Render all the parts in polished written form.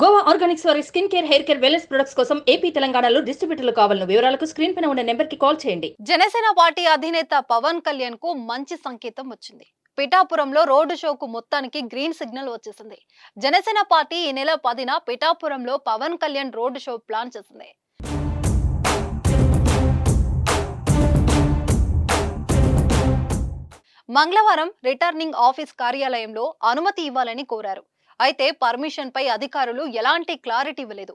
Goa Organics వారి skin care, hair care, wellness products కోసం AP, తెలంగాణలో డిస్ట్రిబ్యూటర్లు కావాలను వివరాలకు స్క్రీన్ పైన ఉన్న నెంబర్కి కాల్ చేయండి. జనసేన పార్టీ అధినేత పవన్ కళ్యాణ్ కు మంచి సంకేతం వచ్చింది. పిఠాపురంలో రోడ్డు షోకు మొత్తానికి గ్రీన్ సిగ్నల్ వచ్చేసింది. జనసేన పార్టీ ఈ నెల 10న పిఠాపురంలో Pawan Kalyan road show plan చేసింది. మంగళవారం రిటర్నింగ్ ఆఫీస్ కార్యాలయంలో అనుమతి ఇవ్వాలని కోరారు. అయితే పర్మిషన్ పై అధికారులు ఎలాంటి క్లారిటీ ఇవ్వలేదు.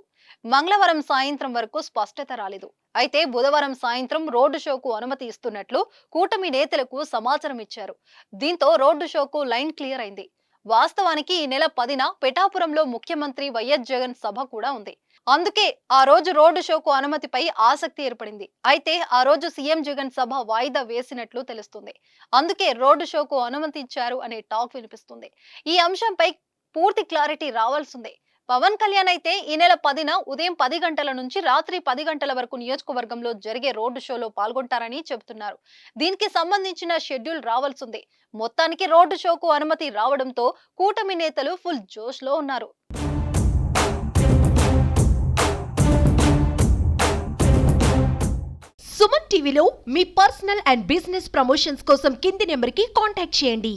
మంగళవారం సాయంత్రం వరకు స్పష్టత రాలేదు. అయితే బుధవారం సాయంత్రం రోడ్డు షోకు అనుమతి ఇస్తున్నట్లు కూటమి నేతలకు సమాచారం ఇచ్చారు. దీంతో రోడ్డు షోకు లైన్ క్లియర్ అయింది. వాస్తవానికి ఈ నెల 10న పిఠాపురంలో ముఖ్యమంత్రి వైఎస్ జగన్ సభ కూడా ఉంది. అందుకే ఆ రోజు రోడ్డు షోకు అనుమతిపై ఆసక్తి ఏర్పడింది. అయితే ఆ రోజు సీఎం జగన్ సభ వాయిదా వేసినట్లు తెలుస్తుంది. అందుకే రోడ్డు షోకు అనుమతి ఇచ్చారు అనే టాక్ వినిపిస్తుంది. ఈ అంశంపై పూర్తి క్లారిటీ రావాల్సిందే. పవన్ కళ్యాణ్ అయితే ఈ నెల 10న ఉదయం 10 గంటల నుంచి రాత్రి 10 గంటల వరకు నియోజకవర్గంలో జరిగే రోడ్డు షోలో పాల్గొంటారని చెబుతున్నారు. దీనికి సంబంధించిన షెడ్యూల్ రావాల్సిందే. మొత్తానికి రోడ్డు షోకు అనుమతి రావడంతో కూటమి నేతలు ఫుల్ జోష్ లో ఉన్నారు. సుమన్ టీవీలో మీ పర్సనల్ అండ్ బిజినెస్ ప్రమోషన్స్ కోసం కింది నెంబర్కి కాంటాక్ట్ చేయండి.